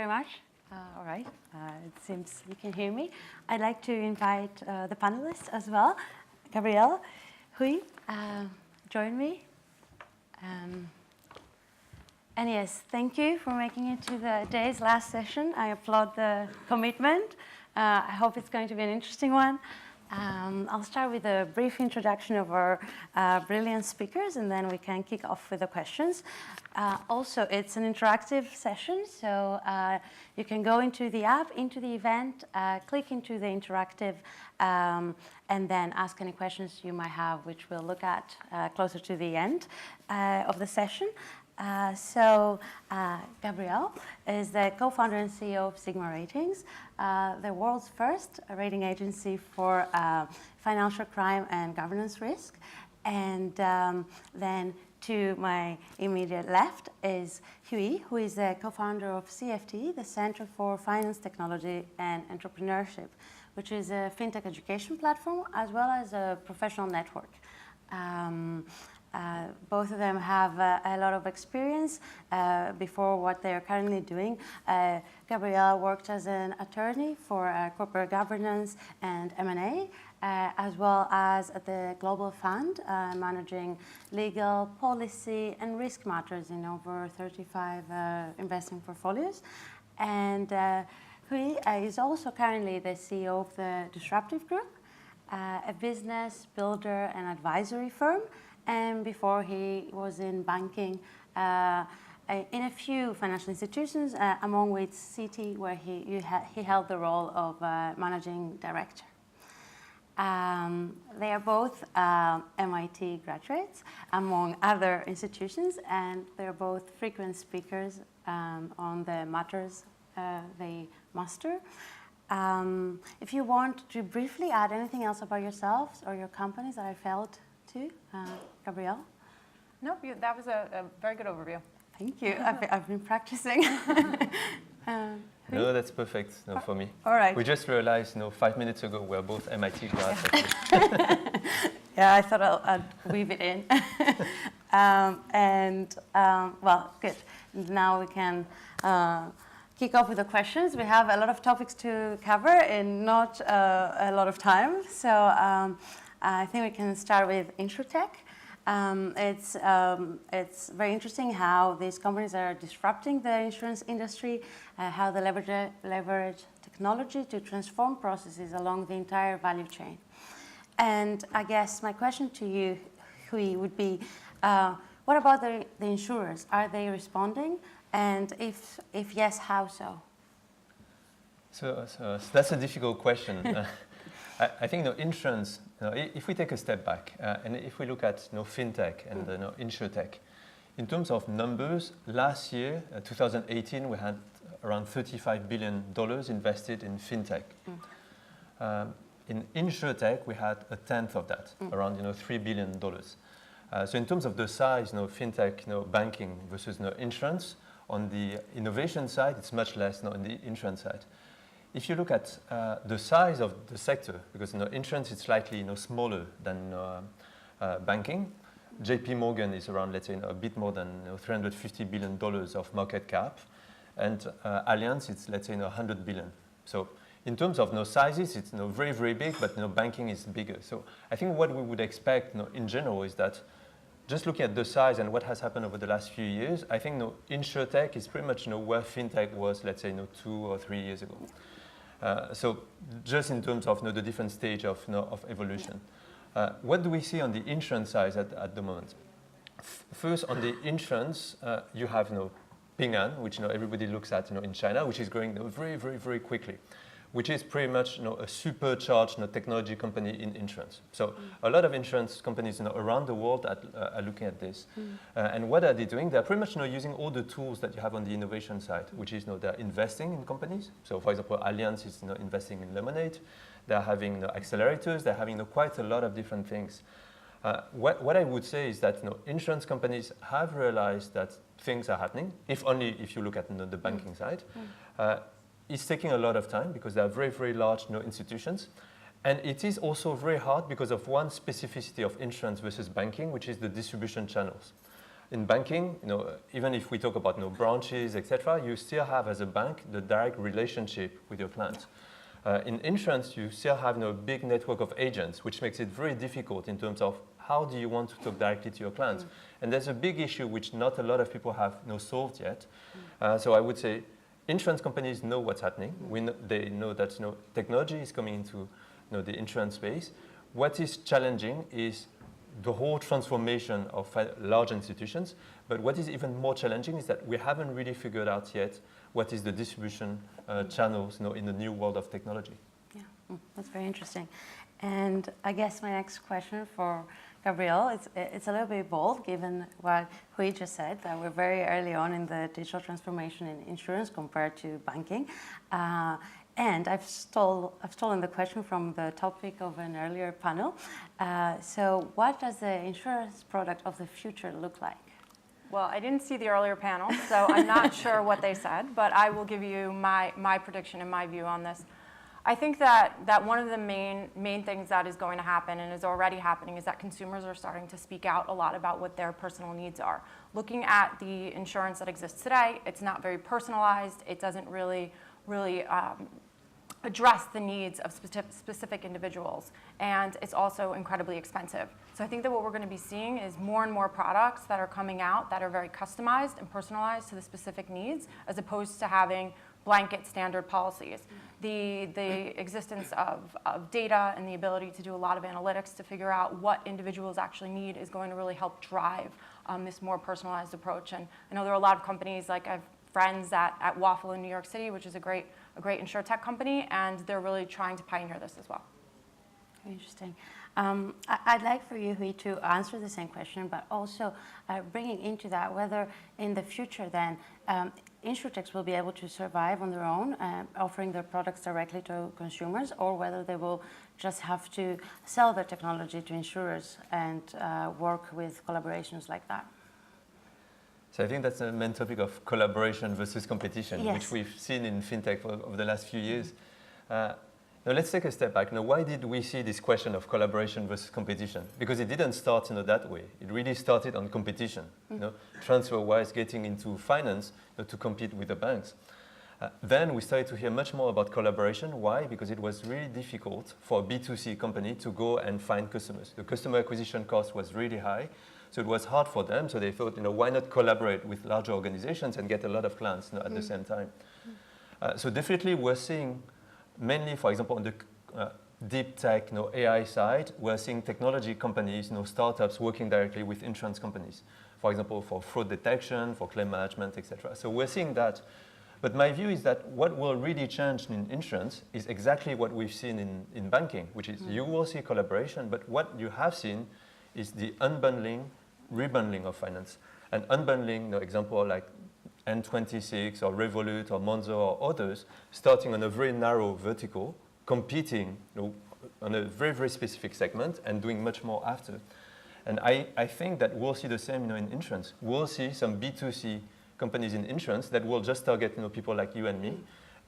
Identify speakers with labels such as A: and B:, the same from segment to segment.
A: very much. All right, it seems you can hear me. I'd like to invite the panelists as well. Gabrielle, Nguyen, join me. And yes, thank you for making it to the day's last session. I applaud the commitment. I hope it's going to be an interesting one. I'll start with a brief introduction of our brilliant speakers, and then we can kick off with the questions. Also, it's an interactive session, so you can go into the app, into the event, click into the interactive, and then ask any questions you might have, which we'll look at closer to the end of the session. Gabrielle is the co-founder and CEO of Sigma Ratings, the world's first rating agency for financial crime and governance risk. And then to my immediate left is Trieu, who is the co-founder of CFTE, the Center for Finance Technology and Entrepreneurship, which is a fintech education platform as well as a professional network. Both of them have a lot of experience before what they are currently doing. Gabrielle worked as an attorney for corporate governance and M&A, as well as at the Global Fund, managing legal, policy, and risk matters in over 35 investing portfolios. And Trieu is also currently the CEO of the Disruptive Group, a business builder and advisory firm. And before he was in banking in a few financial institutions, among which Citi, where he held the role of managing director. They are both MIT graduates, among other institutions, and they're both frequent speakers on the matters they master. If you want to briefly add anything else about yourselves or your companies that I failed to, Gabrielle?
B: No, that was a very good overview.
A: Thank you. I've been practicing.
C: No, that's perfect for me.
A: All right.
C: We just realized 5 minutes ago we're both MIT grads.
A: Yeah, I thought I'd weave it in. Well, good. Now we can kick off with the questions. We have a lot of topics to cover in not a lot of time. So I think we can start with InsurTech. It's very interesting how these companies are disrupting the insurance industry, how they leverage technology to transform processes along the entire value chain. And I guess my question to you, Trieu, would be, what about the insurers? Are they responding? And if yes, how so?
C: So that's a difficult question. I think insurance, if we take a step back and if we look at Fintech and InsurTech, in terms of numbers, last year, 2018, we had around $35 billion invested in Fintech. In InsurTech, we had a tenth of that, around $3 billion. So in terms of the size, Fintech, banking versus insurance, on the innovation side, it's much less on the insurance side. If you look at the size of the sector, because insurance is slightly smaller than banking, JP Morgan is around, let's say, a bit more than $350 billion of market cap, and Allianz, it's, let's say, 100 billion. So in terms of sizes, it's very, very big, but banking is bigger. So I think what we would expect in general is that just looking at the size and what has happened over the last few years, I think InsurTech is pretty much where Fintech was, let's say, 2 or 3 years ago. So just in terms of the different stage of evolution. What do we see on the insurance side at the moment? First, on the insurance, you have Ping An, which everybody looks at in China, which is growing very, very, very quickly, which is pretty much a supercharged technology company in insurance. So a lot of insurance companies around the world are looking at this. And what are they doing? They're pretty much using all the tools that you have on the innovation side, which is they're investing in companies. So for example, Allianz is investing in Lemonade. They're having accelerators. They're having quite a lot of different things. What I would say is that insurance companies have realized that things are happening, if only if you look at the banking side. It's taking a lot of time because they are very, very large institutions. And it is also very hard because of one specificity of insurance versus banking, which is the distribution channels. In banking, even if we talk about branches, etc., you still have as a bank the direct relationship with your clients. In insurance, you still have a big network of agents, which makes it very difficult in terms of how do you want to talk directly to your clients. And there's a big issue which not a lot of people have solved yet. So I would say insurance companies know what's happening. They know that technology is coming into the insurance space. What is challenging is the whole transformation of large institutions. But what is even more challenging is that we haven't really figured out yet what is the distribution channels in the new world of technology.
A: Yeah, that's very interesting. And I guess my next question for Gabrielle, it's a little bit bold given what Hui just said, that we're very early on in the digital transformation in insurance compared to banking. And I've stolen the question from the topic of an earlier panel. So what does the insurance product of the future look like?
B: Well, I didn't see the earlier panel, so I'm not sure what they said, but I will give you my prediction and my view on this. I think that one of the main things that is going to happen and is already happening is that consumers are starting to speak out a lot about what their personal needs are. Looking at the insurance that exists today, it's not very personalized. It doesn't really address the needs of specific individuals, and it's also incredibly expensive. So I think that what we're going to be seeing is more and more products that are coming out that are very customized and personalized to the specific needs, as opposed to having blanket standard policies. The existence of data and the ability to do a lot of analytics to figure out what individuals actually need is going to really help drive this more personalized approach. And I know there are a lot of companies, like I have friends at Waffle in New York City, which is a great InsurTech company, and they're really trying to pioneer this as well.
A: Very interesting. I'd like for you, Hui, to answer the same question, but also bringing into that whether in the future then InsurTechs will be able to survive on their own, offering their products directly to consumers, or whether they will just have to sell their technology to insurers and work with collaborations like that.
C: So I think that's the main topic of collaboration versus competition,
A: yes,
C: which we've seen in fintech over the last few years. Now let's take a step back. Now, why did we see this question of collaboration versus competition? Because it didn't start that way. It really started on competition. TransferWise getting into finance to compete with the banks. Then we started to hear much more about collaboration. Why? Because it was really difficult for a B2C company to go and find customers. The customer acquisition cost was really high. So it was hard for them. So they thought, why not collaborate with larger organizations and get a lot of clients at the same time? So definitely we're seeing, mainly, for example, on the deep tech, AI side, we're seeing technology companies, startups working directly with insurance companies. For example, for fraud detection, for claim management, etc. So we're seeing that. But my view is that what will really change in insurance is exactly what we've seen in banking, which is you will see collaboration, but what you have seen is the unbundling, rebundling of finance. And unbundling, example like N26 or Revolut or Monzo or others, starting on a very narrow vertical, competing on a very, very specific segment and doing much more after. And I think that we'll see the same in insurance. We'll see some B2C companies in insurance that will just target people like you and me,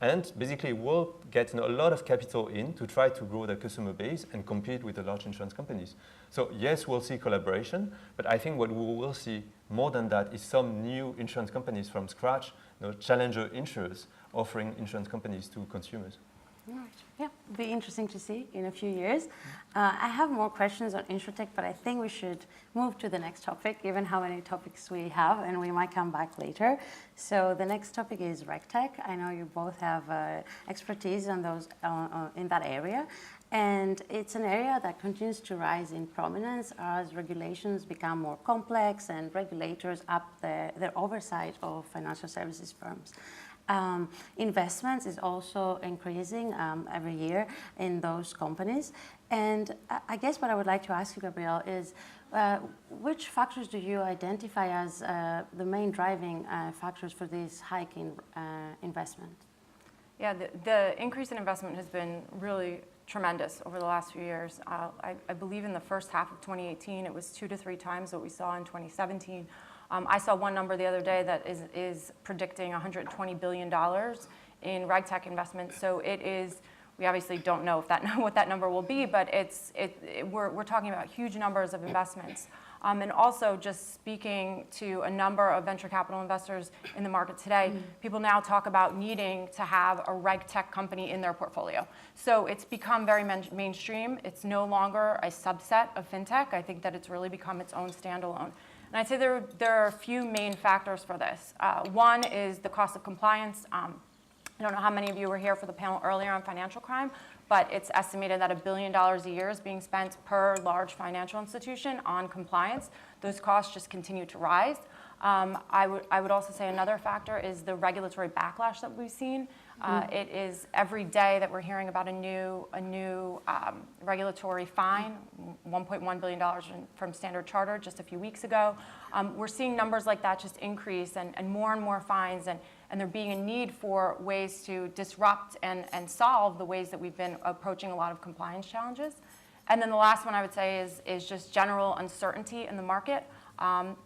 C: and basically we'll get a lot of capital in to try to grow their customer base and compete with the large insurance companies. So yes, we'll see collaboration, but I think what we will see more than that is some new insurance companies from scratch, challenger insurers offering insurance companies to consumers.
A: Right. Yeah, it'll be interesting to see in a few years. I have more questions on InsurTech, but I think we should move to the next topic, given how many topics we have, and we might come back later. So the next topic is RegTech. I know you both have expertise on those in that area, and it's an area that continues to rise in prominence as regulations become more complex and regulators up their oversight of financial services firms. Investments is also increasing every year in those companies. And I guess what I would like to ask you, Gabrielle, is which factors do you identify as the main driving factors for this hike in investment?
B: Yeah, the increase in investment has been really tremendous over the last few years. I believe in the first half of 2018, it was 2 to 3 times what we saw in 2017. I saw one number the other day that is predicting $120 billion in RegTech investment. So it is We obviously don't know if what that number will be, but we're talking about huge numbers of investments. And also just speaking to a number of venture capital investors in the market today, people now talk about needing to have a RegTech company in their portfolio. So it's become very mainstream. It's no longer a subset of fintech. I think that it's really become its own standalone. And I'd say there are a few main factors for this. One is the cost of compliance. I don't know how many of you were here for the panel earlier on financial crime, but it's estimated that $1 billion a year is being spent per large financial institution on compliance. Those costs just continue to rise. I would also say another factor is the regulatory backlash that we've seen. It is every day that we're hearing about a new regulatory fine, $1.1 billion from Standard Chartered just a few weeks ago. We're seeing numbers like that just increase and more fines, and there being a need for ways to disrupt and solve the ways that we've been approaching a lot of compliance challenges. And then the last one I would say is just general uncertainty in the market.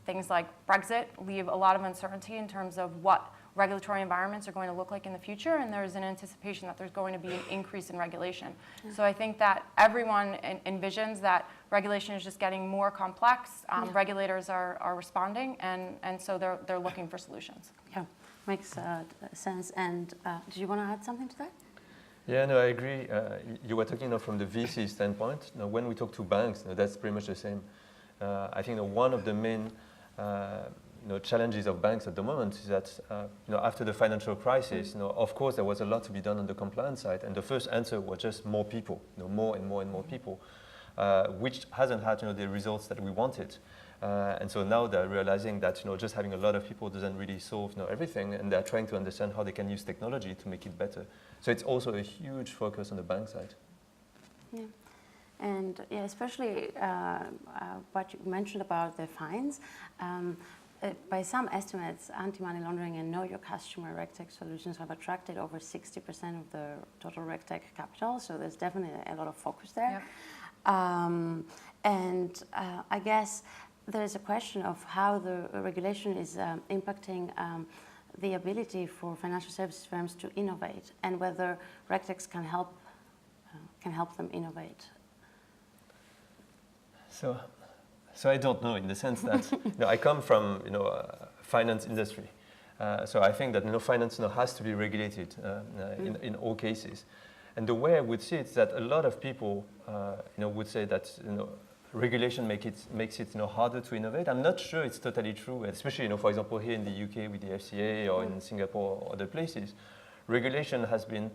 B: Things like Brexit leave a lot of uncertainty in terms of what regulatory environments are going to look like in the future, and there's an anticipation that there's going to be an increase in regulation. So I think that everyone envisions that regulation is just getting more complex. Regulators are responding, and so they're looking for solutions.
A: Yeah, makes sense. And did you want to add something to that?
C: Yeah, no, I agree. You were talking from the VC standpoint. When we talk to banks, that's pretty much the same. I think one of the main challenges of banks at the moment is that after the financial crisis, of course there was a lot to be done on the compliance side, and the first answer was just more people, more and more people, which hasn't had the results that we wanted. And so now they're realizing that just having a lot of people doesn't really solve everything, and they're trying to understand how they can use technology to make it better. So it's also a huge focus on the bank side.
A: Yeah. And yeah, especially what you mentioned about the fines. By some estimates, anti-money laundering and know your customer RegTech solutions have attracted over 60% of the total RegTech capital. So there's definitely a lot of focus there. Yeah. And I guess there's a question of how the regulation is impacting the ability for financial services firms to innovate, and whether RegTechs can help them innovate.
C: So I don't know, in the sense that I come from finance industry, so I think that finance has to be regulated in all cases, and the way I would see it is that a lot of people would say that regulation makes it harder to innovate. I'm not sure it's totally true, especially for example here in the UK with the FCA or in Singapore or other places. Regulation has been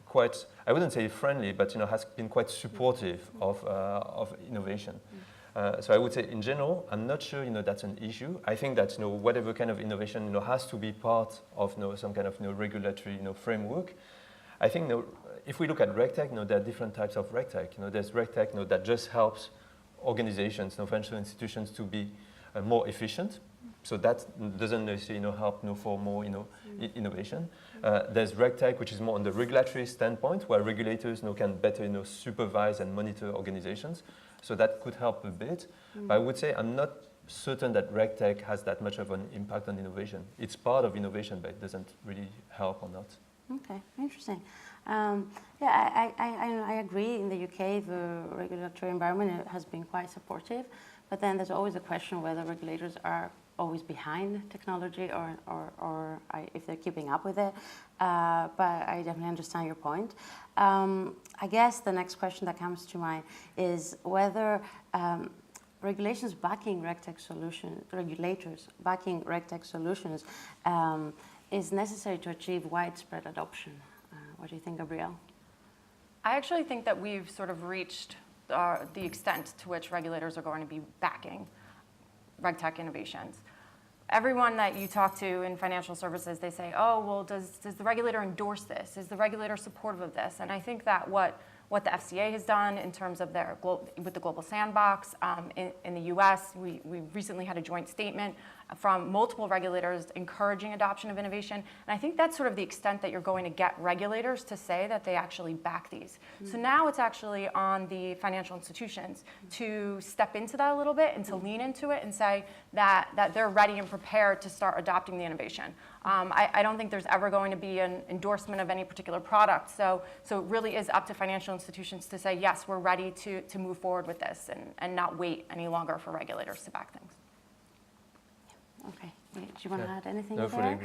C: quite, I wouldn't say friendly, but has been quite supportive of innovation. So I would say in general, I'm not sure that's an issue. I think that whatever kind of innovation has to be part of some kind of regulatory framework. I think if we look at RegTech, there are different types of RegTech. There's RegTech that just helps organizations, financial institutions to be more efficient. So that doesn't necessarily help for more innovation. There's RegTech, which is more on the regulatory standpoint, where regulators can better supervise and monitor organizations. So that could help a bit. But I would say I'm not certain that RegTech has that much of an impact on innovation. It's part of innovation, but it doesn't really help or not.
A: Okay, interesting. Yeah, I agree. In the UK, the regulatory environment has been quite supportive. But then there's always a question whether regulators are always behind technology or if they're keeping up with it. But I definitely understand your point. I guess the next question that comes to mind is whether regulators backing RegTech solutions is necessary to achieve widespread adoption. What do you think, Gabrielle?
B: I actually think that we've sort of reached the extent to which regulators are going to be backing RegTech innovations. Everyone that you talk to in financial services, they say, oh, well, does the regulator endorse this? Is the regulator supportive of this? And I think that what the FCA has done in terms of with the global sandbox in the US, we recently had a joint statement from multiple regulators encouraging adoption of innovation. And I think that's sort of the extent that you're going to get regulators to say that they actually back these. So now it's actually on the financial institutions to step into that a little bit and to lean into it and say that they're ready and prepared to start adopting the innovation. I don't think there's ever going to be an endorsement of any particular product. So it really is up to financial institutions to say, yes, we're ready to move forward with this and not wait any longer for regulators to back things.
A: Okay. Do you want to add anything
C: No,
A: there?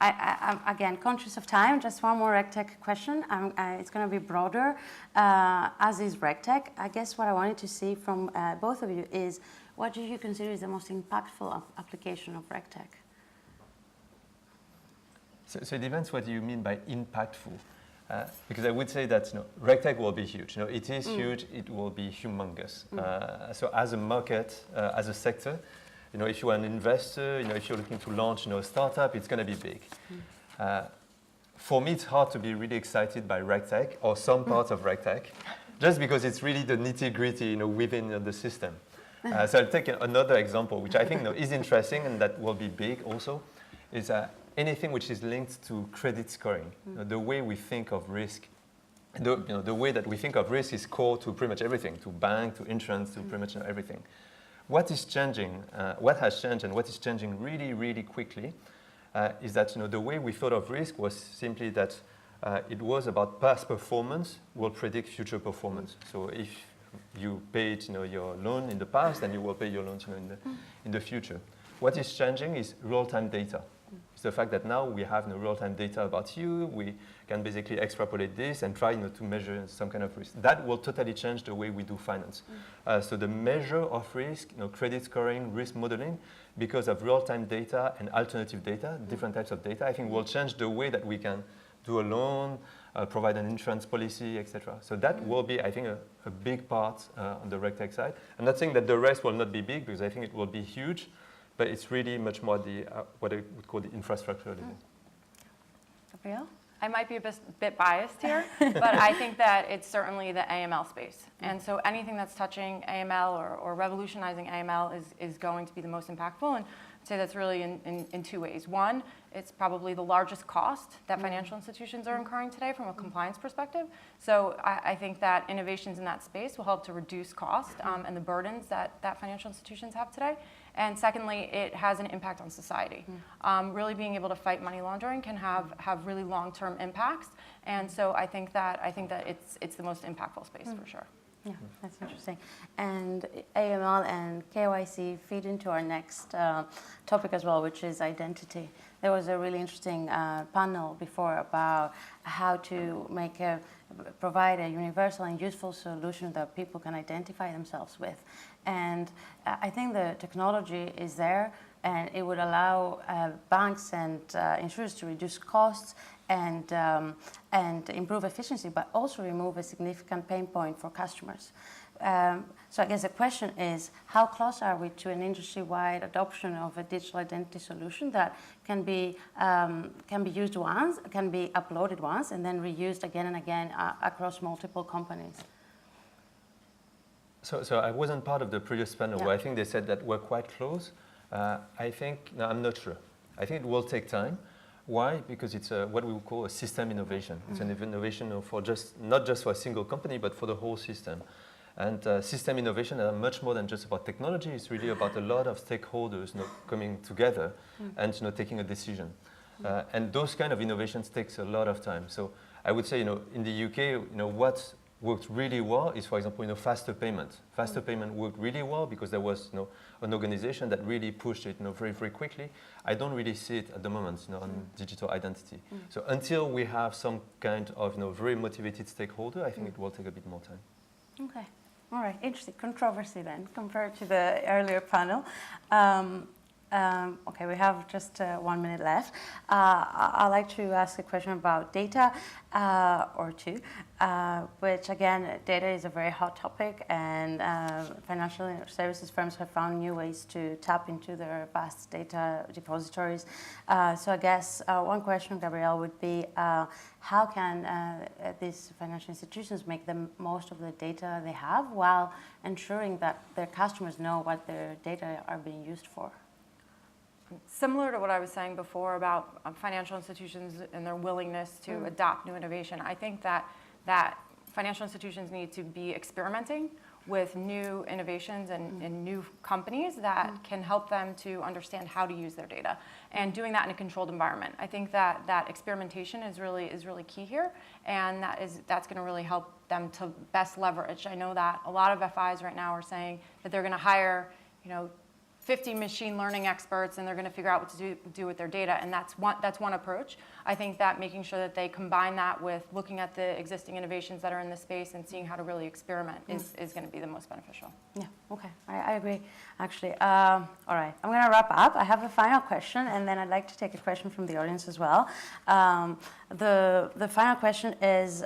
A: I'm again conscious of time. Just one more RegTech question. It's going to be broader, as is RegTech. I guess what I wanted to see from both of you is, what do you consider is the most impactful application of RegTech?
C: So it depends what you mean by impactful. Because I would say that RegTech will be huge. It is huge. It will be humongous. So as a market, as a sector, if you are an investor, if you're looking to launch a startup, it's going to be big. For me, it's hard to be really excited by RegTech or some parts of RegTech, just because it's really the nitty-gritty within the system. So I'll take another example, which I think is interesting and that will be big also, is anything which is linked to credit scoring. The way we think of risk, the way that we think of risk is core to pretty much everything, to bank, to insurance, to pretty much everything. What is changing, what has changed and what is changing really, really quickly is that the way we thought of risk was simply that it was about past performance will predict future performance. So if you paid your loan in the past, then you will pay your loans in the future. What is changing is real-time data. It's the fact that now we have real-time data about you. We can basically extrapolate this and try to measure some kind of risk. That will totally change the way we do finance. So the measure of risk, credit scoring, risk modeling, because of real-time data and alternative data, different types of data, I think will change the way that we can do a loan, provide an insurance policy, etc. So that will be, I think, a big part on the RegTech side. I'm not saying that the rest will not be big, because I think it will be huge. But it's really much more the what I would call the infrastructure level.
A: Gabrielle?
B: I might be a bit biased here, but I think that it's certainly the AML space. And so anything that's touching AML or revolutionizing AML is going to be the most impactful. And I'd say that's really in two ways. One, it's probably the largest cost that financial institutions are incurring today from a compliance perspective. So I think that innovations in that space will help to reduce cost and the burdens that financial institutions have today. And secondly, it has an impact on society. Really being able to fight money laundering can have really long-term impacts. And so I think that it's the most impactful space for sure.
A: Yeah, that's interesting. And AML and KYC feed into our next topic as well, which is identity. There was a really interesting panel before about how to provide a universal and useful solution that people can identify themselves with. And I think the technology is there, and it would allow banks and insurers to reduce costs and improve efficiency, but also remove a significant pain point for customers. So I guess the question is, how close are we to an industry-wide adoption of a digital identity solution that can be used once, can be uploaded once, and then reused again and again across multiple companies?
C: So I wasn't part of the previous panel where I think they said that we're quite close. I'm not sure. I think it will take time. Why? Because it's what we would call a system innovation. It's an innovation for not just for a single company, but for the whole system. And system innovation are much more than just about technology. It's really about a lot of stakeholders coming together and taking a decision. And those kind of innovations takes a lot of time. So I would say, in the UK, what worked really well is, for example, faster payment. Faster payment worked really well because there was an organization that really pushed it very, very quickly. I don't really see it at the moment on digital identity. So until we have some kind of very motivated stakeholder, I think it will take a bit more time.
A: Okay. All right. Interesting controversy then compared to the earlier panel. Okay, we have just 1 minute left. I'd like to ask a question about data, or two, which again, data is a very hot topic, and financial services firms have found new ways to tap into their vast data repositories. So I guess one question, Gabrielle, would be how can these financial institutions make the most of the data they have while ensuring that their customers know what their data are being used for?
B: Similar to what I was saying before about financial institutions and their willingness to adopt new innovation, I think that financial institutions need to be experimenting with new innovations and new companies that can help them to understand how to use their data, and doing that in a controlled environment. I think that experimentation is really key here, and that's going to really help them to best leverage. I know that a lot of FIs right now are saying that they're going to hire, 50 machine learning experts, and they're going to figure out what to do with their data, and that's one approach. I think that making sure that they combine that with looking at the existing innovations that are in the space and seeing how to really experiment is going to be the most beneficial.
A: Yeah, okay, I agree, actually. All right, I'm going to wrap up. I have a final question, and then I'd like to take a question from the audience as well. The final question is,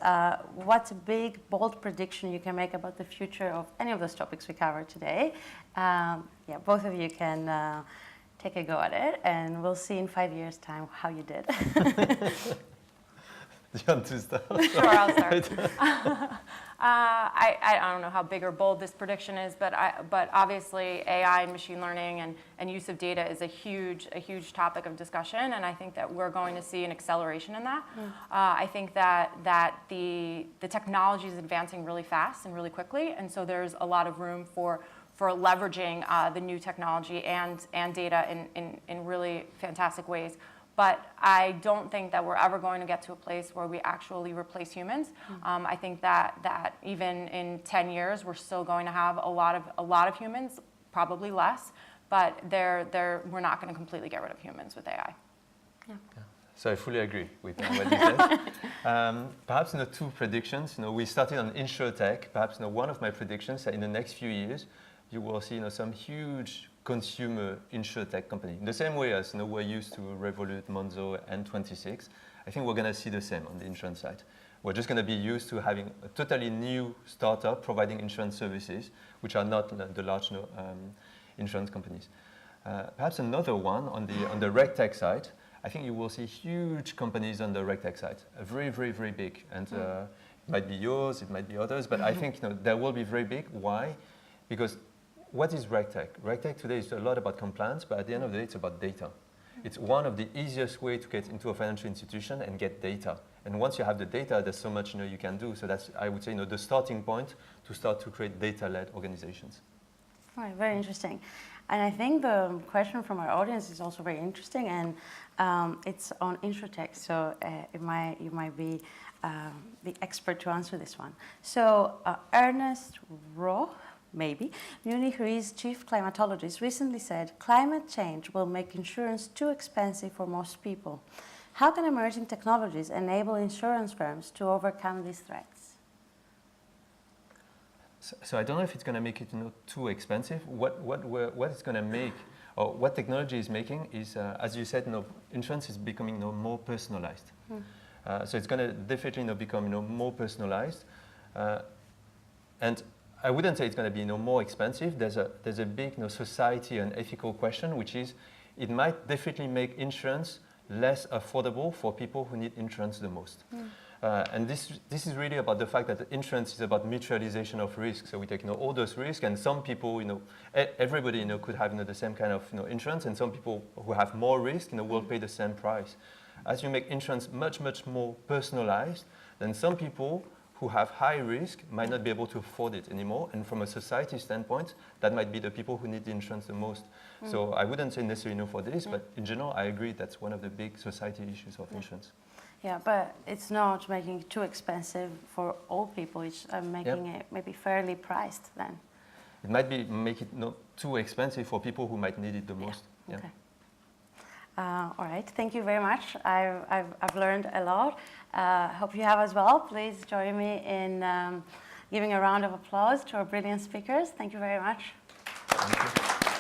A: what's a big, bold prediction you can make about the future of any of those topics we covered today? Yeah, both of you can take a go at it, and we'll see in 5 years' time how you did.
C: Do you want to start?
B: Sure, I'll start. I don't know how big or bold this prediction is, but obviously AI and machine learning and use of data is a huge topic of discussion, and I think that we're going to see an acceleration in that. I think that the technology is advancing really fast and really quickly, and so there's a lot of room for leveraging the new technology and data in really fantastic ways. But I don't think that we're ever going to get to a place where we actually replace humans. I think that even in 10 years, we're still going to have a lot of humans, probably less, but we're not going to completely get rid of humans with AI.
A: Yeah.
C: So I fully agree with what you said. Perhaps two predictions. We started on InsurTech. Perhaps one of my predictions that in the next few years, you will see some huge consumer InsurTech company. In the same way as we're used to Revolut, Monzo, and 26, I think we're going to see the same on the insurance side. We're just going to be used to having a totally new startup providing insurance services, which are not the large insurance companies. Perhaps another one on the RegTech side, I think you will see huge companies on the RegTech side, very, very, very big. And it might be yours, it might be others, but I think they will be very big. Why? Because what is RegTech? RegTech today is a lot about compliance, but at the end of the day, it's about data. It's one of the easiest ways to get into a financial institution and get data. And once you have the data, there's so much you can do. So that's, I would say, the starting point to start to create data-led organizations.
A: All right, very interesting. And I think the question from our audience is also very interesting, and it's on InsurTech. So you might be the expert to answer this one. So Ernest Roh, maybe, Munich, who is chief climatologist, recently said, climate change will make insurance too expensive for most people. How can emerging technologies enable insurance firms to overcome these threats?
C: So I don't know if it's going to make it too expensive. What it's going to make, or what technology is making is, as you said, insurance is becoming more personalized. So it's going to definitely become more personalized. And I wouldn't say it's going to be more expensive. There's a big society and ethical question, which is it might definitely make insurance less affordable for people who need insurance the most. And this is really about the fact that insurance is about mutualization of risk. So we take all those risks, and some people, everybody could have the same kind of insurance, and some people who have more risk will pay the same price. As you make insurance much more personalized, then some people who have high risk might not be able to afford it anymore. And from a society standpoint, that might be the people who need the insurance the most. So I wouldn't say necessarily for this, but in general, I agree that's one of the big society issues of insurance.
A: Yeah, but it's not making it too expensive for all people. It's making it maybe fairly priced then.
C: It might be make it not too expensive for people who might need it the most.
A: Yeah. Okay. All right, thank you very much. I've learned a lot. Hope you have as well. Please join me in giving a round of applause to our brilliant speakers. Thank you very much.
C: Thank you.